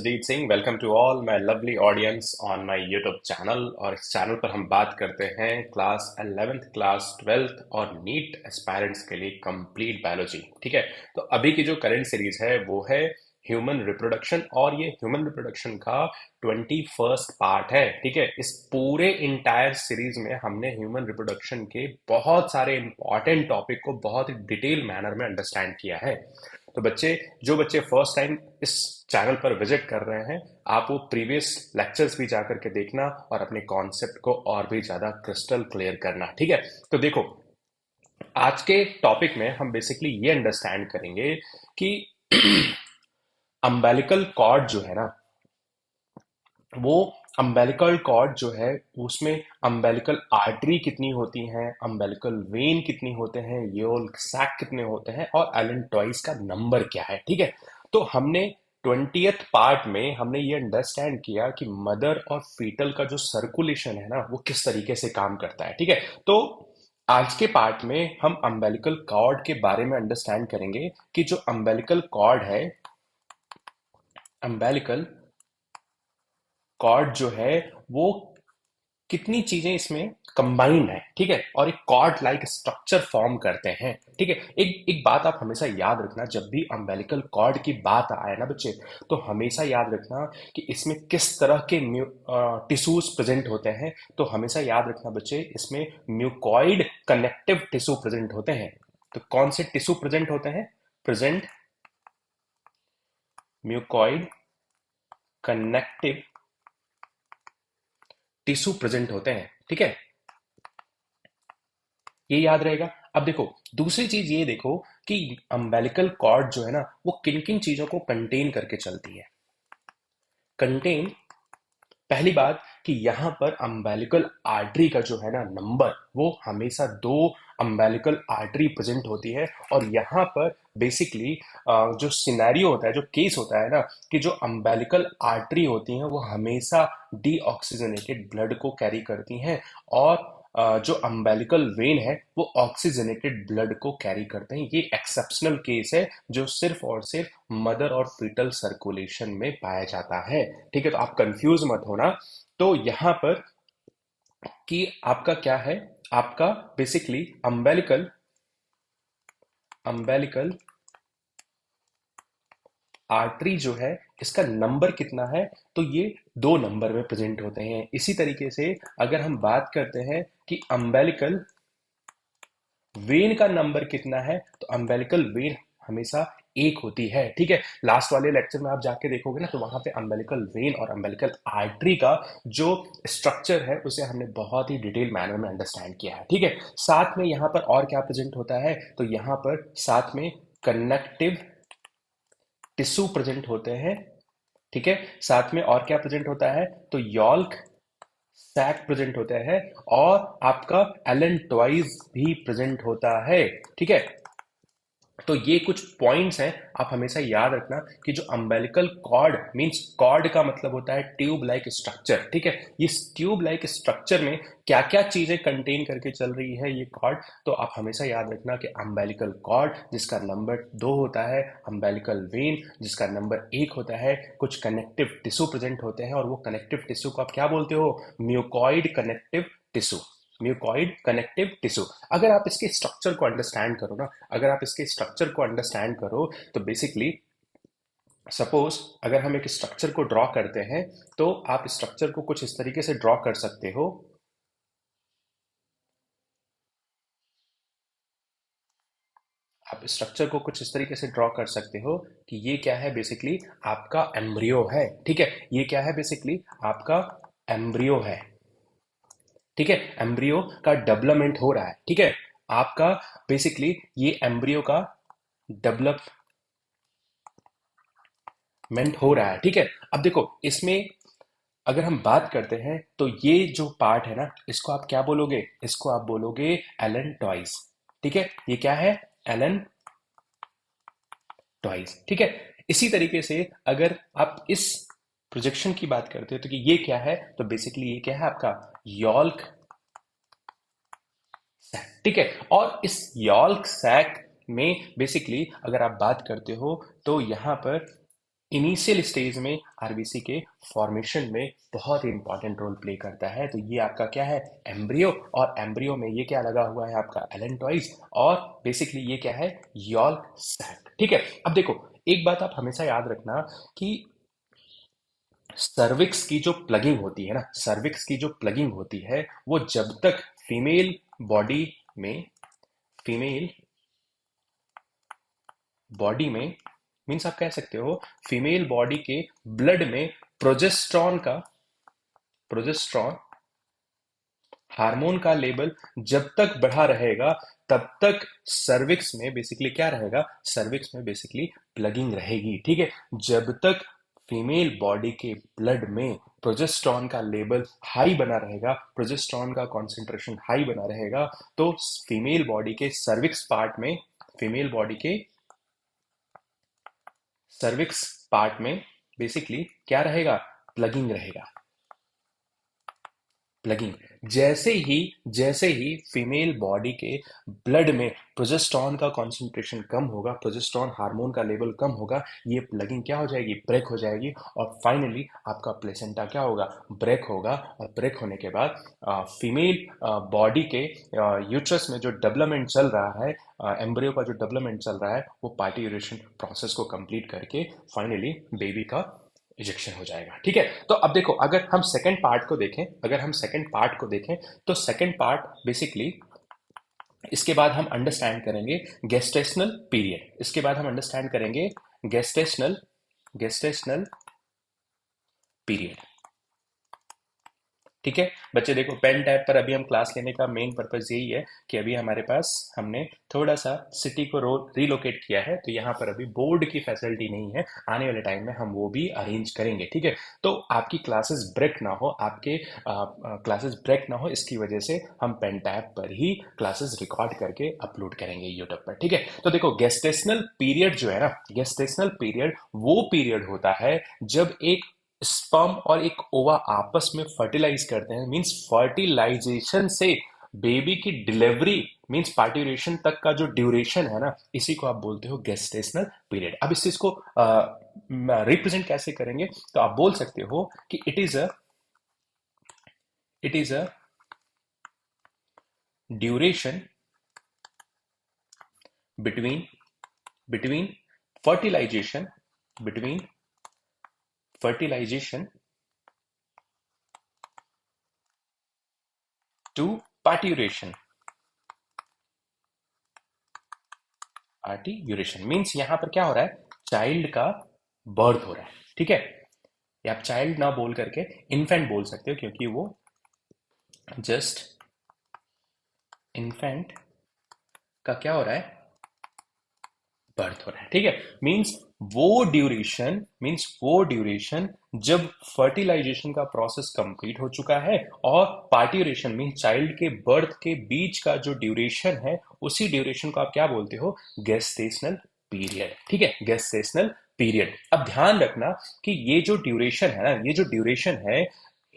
Jasjeet Singh welcome to all my lovely audience on my YouTube channel. और इस channel पर हम बात करते हैं क्लास 11th क्लास 12th और नीट एस्पायरेंट्स के लिए कंप्लीट बायोलॉजी। ठीक है, तो अभी की जो करंट सीरीज है वो है ह्यूमन रिप्रोडक्शन, और ये ह्यूमन रिप्रोडक्शन का 21st पार्ट है। ठीक है, इस पूरे इंटायर सीरीज में हमने ह्यूमन रिप्रोडक्शन के बहुत सारे इंपॉर्टेंट टॉपिक को बहुत ही डिटेल मैनर में अंडरस्टैंड किया है। तो जो बच्चे फर्स्ट टाइम इस चैनल पर विजिट कर रहे हैं, आप वो प्रीवियस लेक्चर्स भी जाकर के देखना और अपने कॉन्सेप्ट को और भी ज्यादा क्रिस्टल क्लियर करना। ठीक है, तो देखो, आज के टॉपिक में हम बेसिकली ये अंडरस्टैंड करेंगे कि अम्बेलिकल कॉर्ड जो है ना, वो अम्बेलिकल कॉर्ड जो है उसमें अम्बेलिकल आर्टरी कितनी होती हैं, अम्बेलिकल वेन कितनी होते हैं, योल्क सैक कितने होते हैं, और एलेंटॉइस का नंबर क्या है। ठीक है, तो हमने 20th पार्ट में हमने ये अंडरस्टैंड किया कि मदर और फीटल का जो सर्कुलेशन है ना वो किस तरीके से काम करता है। ठीक है, तो आज के पार्ट में हम अम्बेलिकल कॉर्ड के बारे में अंडरस्टैंड करेंगे कि जो अम्बेलिकल कॉर्ड है, अम्बेलिकल कॉर्ड जो है वो कितनी चीजें इसमें कंबाइंड है। ठीक है, और एक कॉर्ड लाइक स्ट्रक्चर फॉर्म करते हैं। ठीक है, एक एक बात आप हमेशा याद रखना, जब भी अम्बेलिकल कॉर्ड की बात आए ना बच्चे, तो हमेशा याद रखना कि इसमें किस तरह के टिश्यूज प्रेजेंट होते हैं। तो हमेशा याद रखना बच्चे, इसमें म्यूकॉइड कनेक्टिव टिश्यू प्रेजेंट होते हैं। तो कौन से टिश्यू प्रेजेंट होते हैं? Present mucoid connective tissue present होते हैं। ठीक है, ये याद रहेगा। अब देखो, दूसरी चीज ये देखो कि अम्बेलिकल कॉर्ड जो है ना वो किन किन चीजों को कंटेन करके चलती है। कंटेन, पहली बात कि यहां पर अम्बेलिकल आर्टरी का जो है ना नंबर, वो हमेशा दो अम्बेलिकल आर्टरी प्रेजेंट होती है। और यहां पर बेसिकली जो सिनेरियो होता है, जो केस होता है ना, कि जो अम्बेलिकल आर्टरी होती हैं वो हमेशा डीऑक्सीजनेटेड ब्लड को कैरी करती हैं, और जो अम्बेलिकल वेन है वो ऑक्सीजनेटेड ब्लड को कैरी करते हैं। ये एक्सेप्शनल केस है जो सिर्फ और सिर्फ मदर और फीटल सर्कुलेशन में पाया जाता है। ठीक है, तो आप कंफ्यूज मत होना। तो यहां पर कि आपका क्या है, आपका बेसिकली अम्बेलिकल अम्बेलिकल आर्टरी जो है, इसका नंबर कितना है? तो ये दो नंबर में प्रेजेंट होते हैं। इसी तरीके से अगर हम बात करते हैं कि अम्बेलिकल वेन का नंबर कितना है, तो अम्बेलिकल वेन हमेशा एक होती है। ठीक है, लास्ट वाले लेक्चर में आप जाके देखोगे ना, तो वहां पे अम्बेलिकल वेन और अम्बेलिकल आर्टरी का जो स्ट्रक्चर है उसे हमने बहुत ही डिटेल मैनर में अंडरस्टैंड किया है। ठीक है, साथ में यहां पर और क्या प्रेजेंट होता है, तो यहां पर साथ में कनेक्टिव टिश्यू प्रेजेंट होते हैं। ठीक है, साथ में और क्या प्रेजेंट होता है, तो यॉल्क सैक प्रेजेंट होता है, और आपका एलेंटॉइज भी प्रेजेंट होता है। ठीक है, तो ये कुछ पॉइंट्स हैं, आप हमेशा याद रखना कि जो अम्बेलिकल कॉर्ड मींस, कॉर्ड का मतलब होता है ट्यूब लाइक स्ट्रक्चर। ठीक है, इस ट्यूब लाइक स्ट्रक्चर में क्या क्या चीजें कंटेन करके चल रही है ये कॉर्ड, तो आप हमेशा याद रखना कि अम्बेलिकल कॉर्ड जिसका नंबर 2 होता है, अम्बेलिकल वेन जिसका नंबर 1 होता है, कुछ कनेक्टिव टिश्यू प्रेजेंट होते हैं, और वो कनेक्टिव टिश्यू को आप क्या बोलते हो? Mucoid connective tissue. Mucoid connective tissue. अगर आप इसके स्ट्रक्चर को अंडरस्टैंड करो ना, अगर आप इसके स्ट्रक्चर को अंडरस्टैंड करो, तो बेसिकली सपोज अगर हम एक स्ट्रक्चर को ड्रॉ करते हैं, तो आप स्ट्रक्चर को कुछ इस तरीके से ड्रॉ कर सकते हो। आप स्ट्रक्चर को कुछ इस तरीके से ड्रॉ कर सकते हो कि ये क्या है, बेसिकली आपका एम्ब्रियो है। ठीक है, ये क्या है, बेसिकली आपका एम्ब्रियो है। ठीक है, एम्ब्रियो का डेवलपमेंट हो रहा है। ठीक है, आपका बेसिकली ये एम्ब्रियो का डेवलपमेंट हो रहा है। ठीक है, अब देखो इसमें अगर हम बात करते हैं, तो ये जो पार्ट है ना, इसको आप क्या बोलोगे? इसको आप बोलोगे एलन टॉइस। ठीक है, ये क्या है? Allen toys. ठीक है, इसी तरीके से अगर आप इस प्रोजेक्शन की बात करते हो, तो कि ये क्या है, तो बेसिकली ये क्या है आपका यॉल्क सैक। ठीक है, और इस यॉल्क सैक में बेसिकली अगर आप बात करते हो, तो यहां पर इनिशियल स्टेज में आरबीसी के फॉर्मेशन में बहुत ही इंपॉर्टेंट रोल प्ले करता है। तो ये आपका क्या है, एम्ब्रियो, और एम्ब्रियो में ये क्या लगा हुआ है आपका एलेंटॉइज, और बेसिकली ये क्या है, यॉल्क सैक। ठीक है, अब देखो एक बात आप हमेशा याद रखना कि सर्विक्स की जो प्लगिंग होती है ना, सर्विक्स की जो प्लगिंग होती है वो जब तक फीमेल बॉडी में फीमेल बॉडी में मीन्स आप कह सकते हो फीमेल बॉडी के ब्लड में प्रोजेस्ट्रॉन हार्मोन का लेवल जब तक बढ़ा रहेगा तब तक सर्विक्स में बेसिकली क्या रहेगा, सर्विक्स में बेसिकली प्लगिंग रहेगी। ठीक है, जब तक फीमेल बॉडी के ब्लड में प्रोजेस्ट्रॉन का लेवल हाई बना रहेगा, प्रोजेस्ट्रॉन का कॉन्सेंट्रेशन हाई बना रहेगा, तो फीमेल बॉडी के सर्विक्स पार्ट में फीमेल बॉडी के सर्विक्स पार्ट में बेसिकली क्या रहेगा, प्लगिंग रहेगा। प्लगिंग जैसे ही फीमेल बॉडी के ब्लड में प्रोजेस्टेरॉन का कॉन्सेंट्रेशन कम होगा, प्रोजेस्टेरॉन हार्मोन का लेवल कम होगा, ये प्लगिंग क्या हो जाएगी, ब्रेक हो जाएगी, और फाइनली आपका प्लेसेंटा क्या होगा, ब्रेक होगा। और ब्रेक होने के बाद फीमेल बॉडी के यूट्रस में जो डेवलपमेंट चल रहा है, एम्ब्रियो का जो डेवलपमेंट चल रहा है, वो पार्ट्यूरेशन प्रोसेस को कंप्लीट करके फाइनली बेबी का इजेक्शन हो जाएगा। ठीक है, तो अब देखो अगर हम सेकंड पार्ट को देखें तो सेकंड पार्ट बेसिकली इसके बाद हम अंडरस्टैंड करेंगे गेस्टेशनल पीरियड। इसके बाद हम अंडरस्टैंड करेंगे गेस्टेशनल पीरियड। ठीक है बच्चे, देखो पेन टैब पर अभी हम क्लास लेने का मेन पर्पस यही है कि अभी हमारे पास हमने थोड़ा सा सिटी को रिलोकेट किया है, तो यहाँ पर अभी बोर्ड की फैसिलिटी नहीं है, आने वाले टाइम में हम वो भी अरेंज करेंगे। ठीक है, तो आपकी क्लासेस ब्रेक ना हो, आपके क्लासेस ब्रेक ना हो, इसकी वजह से हम पेन टैब पर ही क्लासेस रिकॉर्ड करके अपलोड करेंगे यूट्यूब पर। ठीक है, तो देखो गेस्टेशनल पीरियड जो है ना, गेस्टेशनल पीरियड वो पीरियड होता है जब एक स्पर्म और एक ओवा आपस में फर्टिलाइज करते हैं, मींस फर्टिलाइजेशन से बेबी की डिलीवरी मींस पार्ट्यूरेशन तक का जो ड्यूरेशन है ना, इसी को आप बोलते हो गेस्टेशनल पीरियड। अब इस चीज को रिप्रेजेंट कैसे करेंगे, तो आप बोल सकते हो कि it is a duration between between fertilization between fertilization to parturition. Parturition means यहां पर क्या हो रहा है, चाइल्ड का बर्थ हो रहा है। ठीक है, या आप चाइल्ड ना बोल करके इन्फेंट बोल सकते हो, क्योंकि वो जस्ट इन्फेंट का क्या हो रहा है, बर्थ हो रहा है। ठीक है, मीन्स वो ड्यूरेशन जब फर्टिलाइजेशन का प्रोसेस कंप्लीट हो चुका है, और पार्ट्यूरेशन मीन्स चाइल्ड के बर्थ के बीच का जो ड्यूरेशन है, उसी ड्यूरेशन को आप क्या बोलते हो, गेस्टेशनल पीरियड। ठीक है, गेस्टेशनल पीरियड। अब ध्यान रखना कि ये जो ड्यूरेशन है ना, ये जो ड्यूरेशन है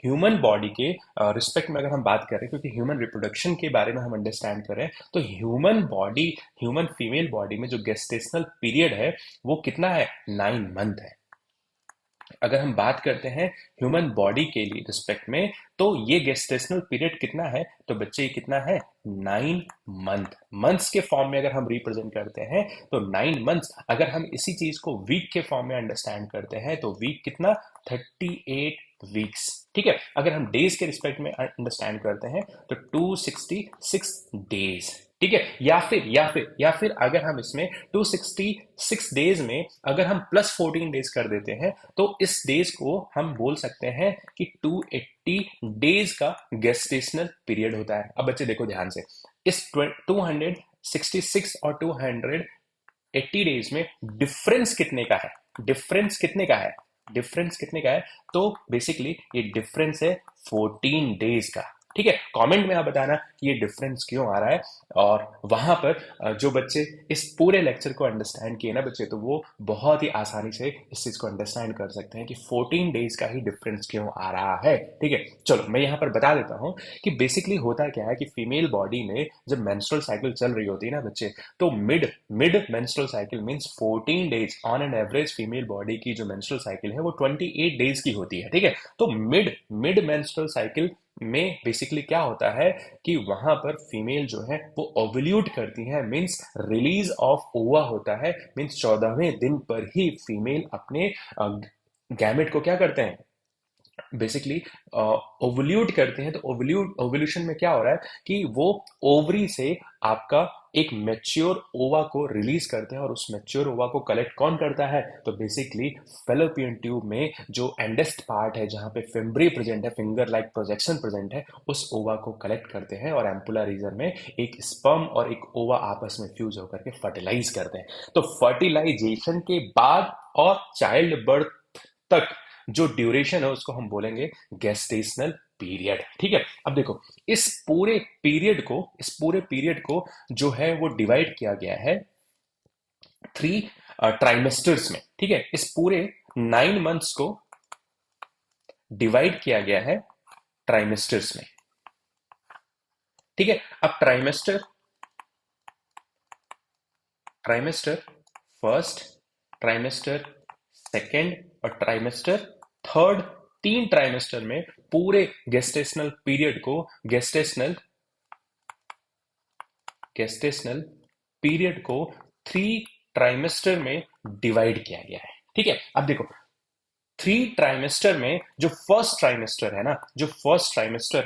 ह्यूमन बॉडी के रिस्पेक्ट में अगर हम बात करें, क्योंकि ह्यूमन रिप्रोडक्शन के बारे में हम अंडरस्टैंड करें, तो ह्यूमन फीमेल बॉडी में जो गेस्टेशनल पीरियड है वो कितना है, 9 मंथ है। अगर हम बात करते हैं ह्यूमन बॉडी के लिए रिस्पेक्ट में, तो ये गेस्टेशनल पीरियड कितना है, तो बच्चे ये कितना है, 9 मंथ। मंथ्स के फॉर्म में अगर हम रिप्रेजेंट करते हैं तो 9 मंथ्स। अगर हम इसी चीज को वीक के फॉर्म में अंडरस्टैंड करते हैं तो वीक कितना, 38 वीक्स। ठीक है, अगर हम डेज के रिस्पेक्ट में अंडरस्टैंड करते हैं तो 266 डेज। ठीक है, या फिर अगर हम इसमें 266 डेज में अगर हम +14 डेज कर देते हैं, तो इस डेज को हम बोल सकते हैं कि 280 डेज का गेस्टेशनल पीरियड होता है। अब बच्चे देखो ध्यान से, इस 266 और 280 डेज में डिफरेंस कितने का है, तो बेसिकली ये डिफरेंस है 14 डेज का। ठीक है, कमेंट में आप बताना कि ये डिफरेंस क्यों आ रहा है। और वहां पर जो बच्चे इस पूरे लेक्चर को अंडरस्टैंड किए ना बच्चे, तो वो बहुत ही आसानी से इस चीज को अंडरस्टैंड कर सकते हैं कि 14 डेज का ही डिफरेंस क्यों आ रहा है। ठीक है, चलो मैं यहाँ पर बता देता हूँ कि बेसिकली होता क्या है कि फीमेल बॉडी में जब मेंस्ट्रुअल साइकिल चल रही होती है ना बच्चे, तो mid mid menstrual cycle means 14 days on an average female body की जो मेंस्ट्रुअल साइकिल है वो 28 डेज की होती है। ठीक है, तो मिड मिड मेंस्ट्रुअल साइकिल में बेसिकली क्या होता है कि वहां पर फीमेल जो है वो ओवल्यूट करती है, मींस रिलीज ऑफ ओवा होता है, मींस 14वें दिन पर ही फीमेल अपने गैमेट को क्या करते हैं, बेसिकली ओवल्यूट करते हैं। तो ओवल्यूशन में क्या हो रहा है कि वो ओवरी से आपका एक मैच्योर ओवा को रिलीज करते हैं, और उस मैच्योर ओवा को कलेक्ट कौन करता है, तो बेसिकली फेलोपियन ट्यूब में जो एंडेस्ट पार्ट है जहां पे फिम्ब्री प्रेजेंट है, फिंगर लाइक प्रोजेक्शन प्रेजेंट है, उस ओवा को कलेक्ट करते हैं और एम्पुलर रीजन में एक स्पर्म और एक ओवा आपस में फ्यूज होकर के फर्टिलाइज करते हैं। तो फर्टिलाइजेशन के बाद और चाइल्ड बर्थ तक जो ड्यूरेशन है उसको हम बोलेंगे गेस्टेशनल पीरियड। ठीक है, अब देखो इस पूरे पीरियड को जो है वो डिवाइड किया गया है 3 ट्राइमेस्टर्स में। ठीक है, इस पूरे 9 मंथ्स को डिवाइड किया गया है ट्राइमेस्टर्स में। ठीक है, अब trimester trimester first, trimester second और ट्राइमेस्टर थर्ड, 3 ट्राइमेस्टर में पूरे गेस्टेशनल पीरियड को गेस्टेशनल पीरियड को 3 ट्राइमेस्टर में डिवाइड किया गया है। ठीक है, अब देखो 3 ट्राइमेस्टर में जो फर्स्ट ट्राइमेस्टर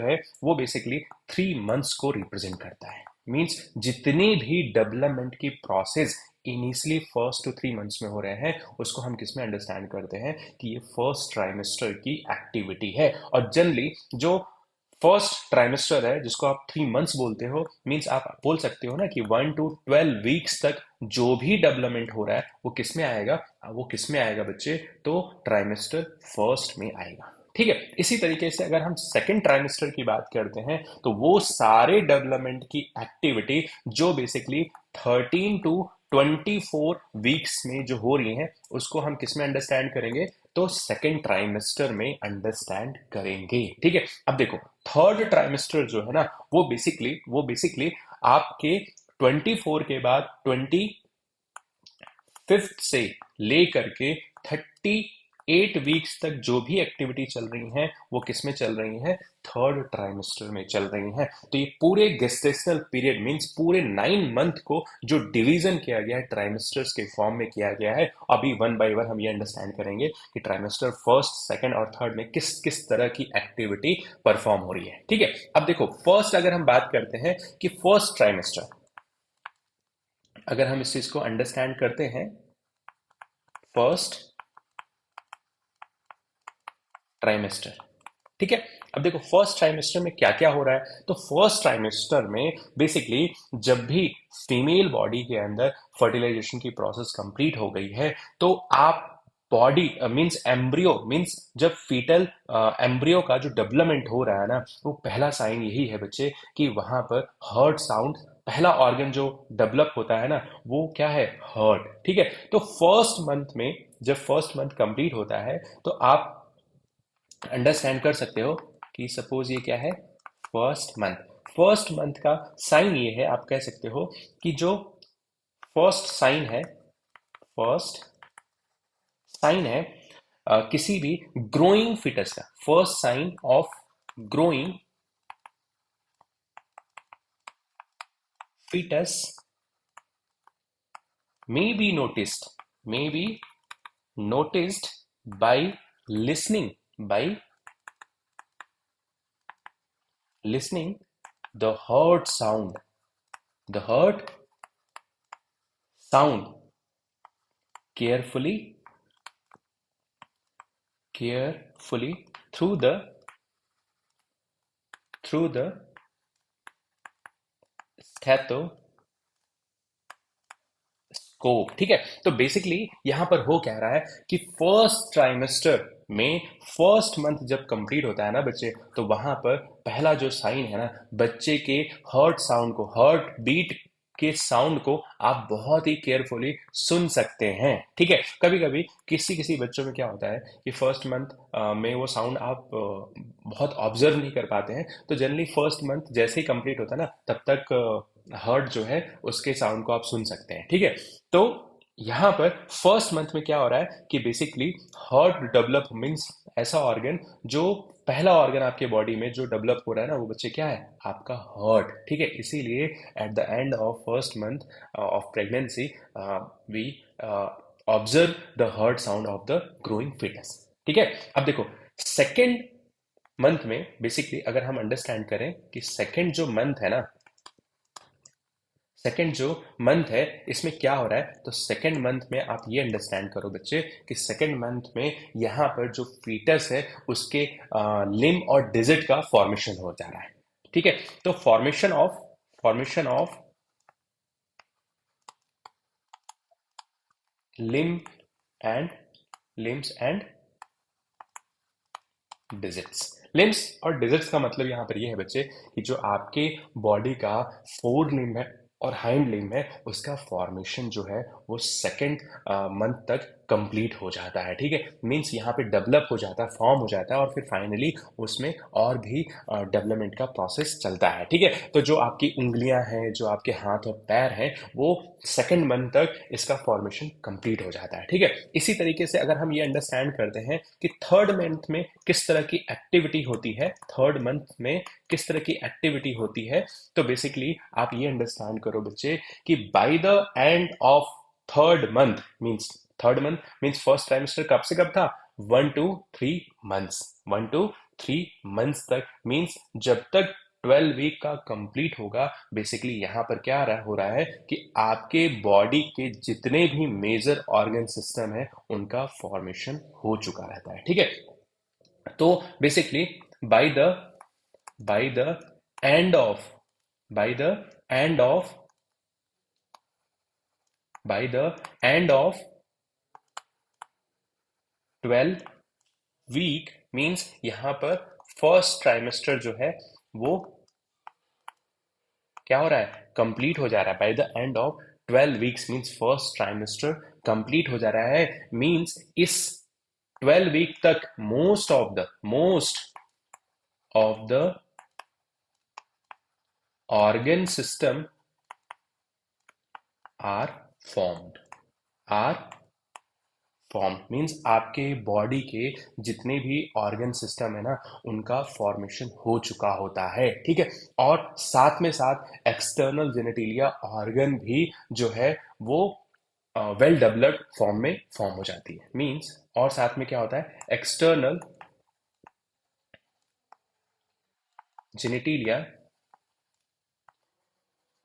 है वो बेसिकली 3 मंथ्स को रिप्रेजेंट करता है। मींस जितनी भी डेवलपमेंट की प्रोसेस इनिशियली 1 to 3 मंथ्स में हो रहे हैं उसको हम किस में अंडरस्टैंड करते हैं कि ये फर्स्ट ट्राइमेस्टर की एक्टिविटी है। और जनरली जो फर्स्ट ट्राइमेस्टर है जिसको आप 3 मंथ्स बोलते हो, मींस आप बोल सकते हो ना कि 1 to 12 वीक्स तक जो भी डेवलपमेंट हो रहा है वो किस में आएगा बच्चे, तो ट्राइमेस्टर फर्स्ट में आएगा। ठीक है, इसी तरीके से अगर हम सेकेंड ट्राइमेस्टर की बात करते हैं तो वो सारे डेवलपमेंट की एक्टिविटी जो बेसिकली 13 to 24 वीक्स में जो हो रही हैं उसको हम किस में अंडरस्टैंड करेंगे, तो सेकेंड ट्राइमेस्टर में अंडरस्टैंड करेंगे। ठीक है, अब देखो थर्ड ट्राइमेस्टर जो है ना वो बेसिकली आपके 24 के बाद 25th से लेकर के 38 वीक्स तक जो भी एक्टिविटी चल रही हैं वो किस में चल रही हैं, थर्ड ट्राइमेस्टर में चल रही हैं। तो ये पूरे गेस्टेशनल पीरियड मींस पूरे 9 मंथ को जो डिवीजन किया गया है ट्राइमेस्टर्स के फॉर्म में किया गया है। अभी वन बाय वन हम ये अंडरस्टैंड करेंगे कि ट्राइमेस्टर फर्स्ट, सेकंड और थर्ड में किस किस तरह की एक्टिविटी परफॉर्म हो रही है। ठीक है, अब देखो फर्स्ट अगर हम बात करते हैं कि फर्स्ट ट्राइमेस्टर, अगर हम इस चीज को अंडरस्टैंड करते हैं फर्स्ट ट्राइमेस्टर। ठीक है, अब देखो फर्स्ट ट्राइमेस्टर में क्या क्या हो रहा है, तो फर्स्ट ट्राइमेस्टर में बेसिकली जब भी फीमेल बॉडी के अंदर फर्टिलाइजेशन की प्रोसेस कंप्लीट हो गई है तो आप बॉडी मींस एम्ब्रियो मींस जब फीटल एम्ब्रियो का जो डेवलपमेंट हो रहा है ना, वो पहला साइन यही है बच्चे कि वहां पर हर्ट साउंड, पहला ऑर्गन जो डेवलप होता है ना वो क्या है, हर्ट। ठीक है, तो फर्स्ट मंथ कंप्लीट होता है तो आप अंडरस्टैंड कर सकते हो कि सपोज ये क्या है, फर्स्ट मंथ का साइन ये है, आप कह सकते हो कि जो फर्स्ट साइन है फर्स्ट साइन है किसी भी ग्रोइंग फिटस का, first sign of growing fetus may be noticed by listening the heart sound carefully through the stethoscope। ठीक है, तो बेसिकली यहां पर हो कह रहा है कि फर्स्ट ट्राइमेस्टर में फर्स्ट मंथ जब कंप्लीट होता है ना बच्चे, तो वहां पर पहला जो साइन है ना, बच्चे के हार्ट साउंड को, हार्ट बीट के साउंड को आप बहुत ही केयरफुली सुन सकते हैं। ठीक है, कभी कभी किसी किसी बच्चों में क्या होता है कि फर्स्ट मंथ में वो साउंड आप बहुत ऑब्जर्व नहीं कर पाते हैं, तो जनरली फर्स्ट मंथ जैसे ही कंप्लीट होता है ना, तब तक हर्ट जो है उसके साउंड को आप सुन सकते हैं। ठीक है, तो यहाँ पर फर्स्ट मंथ में क्या हो रहा है कि बेसिकली हर्ट डेवलप मीन्स ऐसा ऑर्गन जो पहला ऑर्गन आपके बॉडी में जो डेवलप हो रहा है ना, वो बच्चे क्या है, आपका हर्ट। ठीक है, इसीलिए at the end of first month of pregnancy we observe the heart sound of the growing fetus। ठीक है, अब देखो सेकेंड मंथ में बेसिकली अगर हम अंडरस्टैंड करें कि सेकेंड जो मंथ है ना, सेकेंड जो मंथ है इसमें क्या हो रहा है, तो सेकेंड मंथ में आप ये अंडरस्टैंड करो बच्चे कि सेकेंड मंथ में यहाँ पर जो फीटस है उसके लिम्ब और डिजिट का फॉर्मेशन हो जा रहा है। ठीक है, तो formation of limb and limbs and digits. Limbs और डिजिट्स का मतलब यहाँ पर ये है बच्चे कि जो आपके बॉडी का फोर लिम्ब है और हाइंड लिम्ब है, उसका फॉर्मेशन जो है वो सेकेंड मंथ तक कंप्लीट हो जाता है। ठीक है, मीन्स यहाँ पे डेवलप हो जाता है, फॉर्म हो जाता है, और फिर फाइनली उसमें और भी डेवलपमेंट का प्रोसेस चलता है। ठीक है, तो जो आपकी उंगलियां हैं, जो आपके हाथ और पैर हैं, वो सेकेंड मंथ तक इसका फॉर्मेशन कंप्लीट हो जाता है। ठीक है, इसी तरीके से अगर हम ये अंडरस्टैंड करते हैं कि थर्ड मंथ में किस तरह की एक्टिविटी होती है, थर्ड मंथ में किस तरह की एक्टिविटी होती है, तो बेसिकली आप ये अंडरस्टैंड करो बच्चे कि bye the end of third month means first trimester कब से कब था, 1 to 3 months, 1 to 3 months तक, मीन्स जब तक 12 वीक का कंप्लीट होगा। बेसिकली यहां पर क्या हो रहा है कि आपके बॉडी के जितने भी मेजर ऑर्गन सिस्टम है उनका फॉर्मेशन हो चुका रहता है। ठीक है, तो basically by the by the end of by the end of by the end of 12 week means यहां पर फर्स्ट ट्राइमेस्टर जो है वो क्या हो रहा है, कंप्लीट हो जा रहा है। By the end of 12 weeks means first trimester complete हो जा रहा है। मीन्स इस 12 वीक तक most of the organ system are formed are form means आपके बॉडी के जितने भी ऑर्गन सिस्टम है ना, उनका फॉर्मेशन हो चुका होता है। ठीक है, और साथ में साथ एक्सटर्नल जेनेटिलिया ऑर्गन भी जो है वो वेल डेवलप्ड फॉर्म में फॉर्म हो जाती है। मीन्स और साथ में क्या होता है, एक्सटर्नल जेनेटिलिया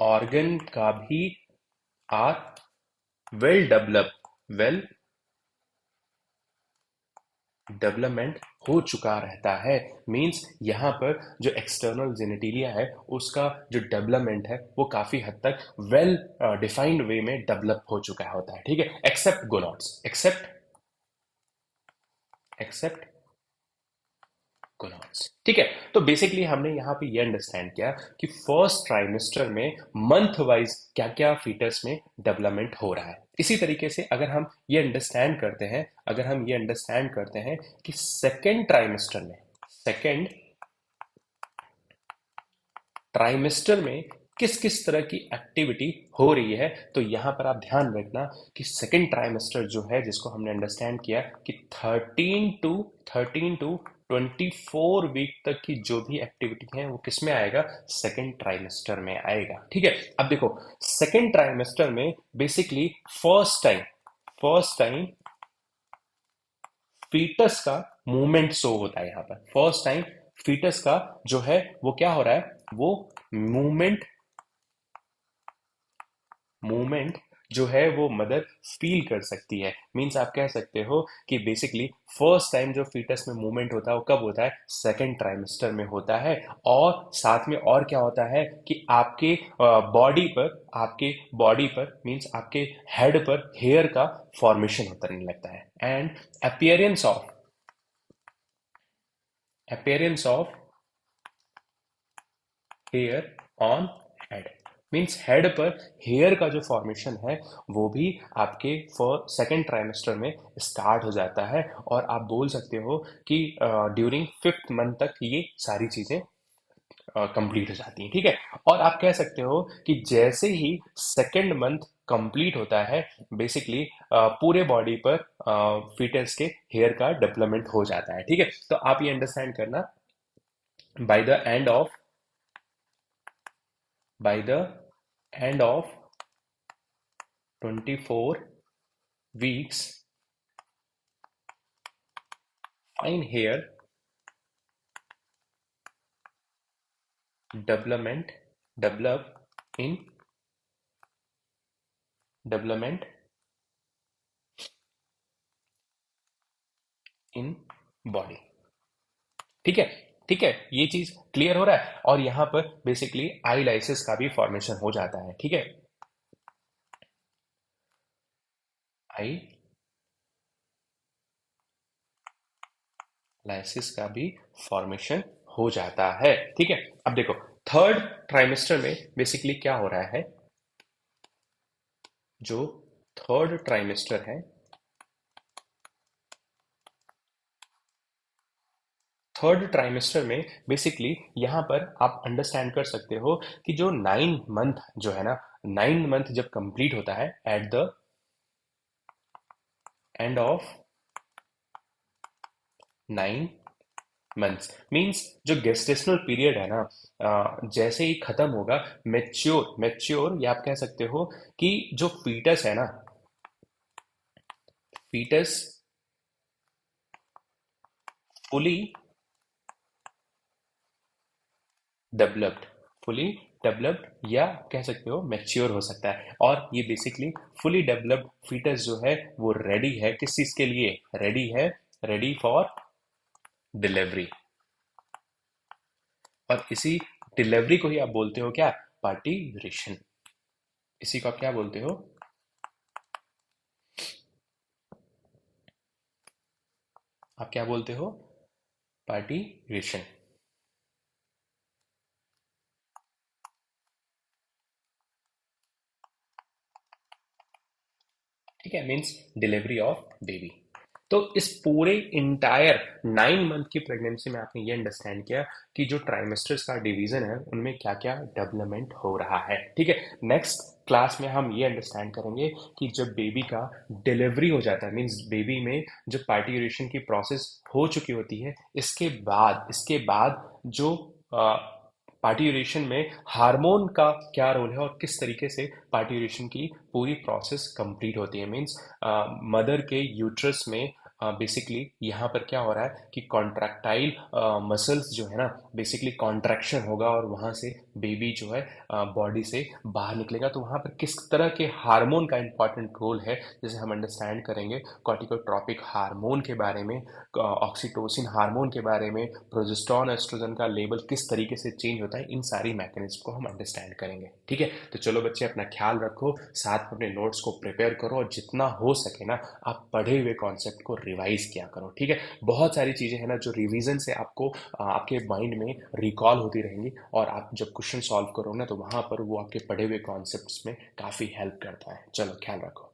ऑर्गन का भी आर वेल डेवलपमेंट हो चुका रहता है। मींस यहाँ पर जो एक्सटर्नल जेनेटिलिया है उसका जो डेवलपमेंट है वो काफी हद तक वेल डिफाइंड वे में डेवलप हो चुका होता है। ठीक है, एक्सेप्ट गोनॉड्स, एक्सेप्ट गोनॉड्स। ठीक है, तो बेसिकली हमने यहाँ पे ये अंडरस्टैंड किया कि फर्स्ट ट्राइमेस्टर में मंथ वाइज क्या क्या फीटस में डेवलपमेंट हो रहा है। इसी तरीके से अगर हम ये अंडरस्टैंड करते हैं कि सेकेंड ट्राइमेस्टर में किस किस तरह की एक्टिविटी हो रही है, तो यहां पर आप ध्यान रखना कि सेकेंड ट्राइमेस्टर जो है, जिसको हमने अंडरस्टैंड किया कि 13 टू 24 वीक तक की जो भी एक्टिविटी है वो किस में आएगा, सेकेंड ट्राइमेस्टर में आएगा। ठीक है, अब देखो सेकेंड ट्राइमेस्टर में बेसिकली फर्स्ट टाइम फीटस का मूवमेंट शो होता है। यहाँ पर फर्स्ट टाइम फीटस का जो है वो क्या हो रहा है, वो मूवमेंट जो है वो मदर फील कर सकती है। मींस आप कह सकते हो कि बेसिकली फर्स्ट टाइम जो फीटस में मूवमेंट होता है वो कब होता है, सेकेंड ट्राइमेस्टर में होता है। और साथ में और क्या होता है कि आपके बॉडी पर मींस आपके हेड पर हेयर का फॉर्मेशन होने लगता है। And appearance of appearance of hair on head means head पर हेयर का जो फॉर्मेशन है वो भी आपके सेकेंड ट्राइमेस्टर में स्टार्ट हो जाता है और आप बोल सकते हो कि ड्यूरिंग 5th मंथ तक ये सारी चीजें कंप्लीट हो जाती हैं, ठीक है। और आप कह सकते हो कि जैसे ही सेकेंड मंथ कंप्लीट होता है बेसिकली पूरे बॉडी पर फीटस के हेयर का डेवलपमेंट हो जाता है, ठीक है। तो आप ये अंडरस्टैंड करना, bye the end of by the end of 24 weeks, fine hair development develop in development in body, ठीक है। ठीक है, ये चीज क्लियर हो रहा है। और यहां पर बेसिकली आई लाइसिस का भी फॉर्मेशन हो जाता है, ठीक है। आई लाइसिस का भी फॉर्मेशन हो जाता है, ठीक है। अब देखो थर्ड ट्राइमेस्टर में बेसिकली क्या हो रहा है, जो थर्ड ट्राइमेस्टर है, थर्ड ट्राइमेस्टर में बेसिकली यहां पर आप अंडरस्टैंड कर सकते हो कि जो 9 मंथ जो है ना, 9 मंथ जब कंप्लीट होता है eight the end of 9 months means जो गेस्टेशनल पीरियड है ना, जैसे ही खत्म होगा, मेच्योर मेच्योर या आप कह सकते हो कि जो फीटस है ना, fetus fully developed, fully developed या कह सकते हो मैच्योर हो सकता है। और ये बेसिकली फुली डेवलप्ड फीटस जो है वो रेडी है किस चीज के लिए, रेडी है, रेडी फॉर डिलीवरी। और इसी डिलीवरी को ही आप बोलते हो क्या, पार्टियूरेशन। इसी को आप क्या बोलते हो, आप क्या बोलते हो, पार्टियूरेशन, ठीक है। Means delivery of baby. तो इस पूरे इंटायर 9 मंथ की प्रेगनेंसी में आपने ये अंडरस्टैंड किया कि जो ट्राइमेस्टर्स का डिवीजन है उनमें क्या क्या डेवलपमेंट हो रहा है, ठीक है। नेक्स्ट क्लास में हम ये अंडरस्टैंड करेंगे कि जब बेबी का डिलीवरी हो जाता है, मीन्स बेबी में जो पार्टियूरेशन की प्रोसेस हो चुकी होती है, इसके बाद जो पार्टियूरेशन में हार्मोन का क्या रोल है और किस तरीके से पार्टियूरेशन की पूरी प्रोसेस कंप्लीट होती है। मीन्स मदर के यूट्रस में बेसिकली यहाँ पर क्या हो रहा है कि कॉन्ट्रैक्टाइल मसल्स जो है ना, बेसिकली कॉन्ट्रैक्शन होगा और वहाँ से बेबी जो है बॉडी से बाहर निकलेगा। तो वहाँ पर किस तरह के हार्मोन का इंपॉर्टेंट रोल है, जैसे हम अंडरस्टैंड करेंगे कॉर्टिकोट्रॉपिक हार्मोन के बारे में, ऑक्सीटोसिन हार्मोन के बारे में, प्रोजेस्टेरॉन एस्ट्रोजन का लेवल किस तरीके से चेंज होता है, इन सारी मैकेनिज्म को हम अंडरस्टैंड करेंगे, ठीक है। तो चलो बच्चे अपना ख्याल रखो, साथ में अपने नोट्स को प्रिपेयर करो और जितना हो सके ना आप पढ़े हुए कॉन्सेप्ट को रिवाइज किया करो, ठीक है। बहुत सारी चीज़ें हैं ना जो रिवीजन से आपको आपके माइंड में रिकॉल होती रहेंगी और आप जब क्वेश्चन सॉल्व करो ना तो वहाँ पर वो आपके पढ़े हुए कॉन्सेप्ट्स में काफ़ी हेल्प करता है। चलो ख्याल रखो।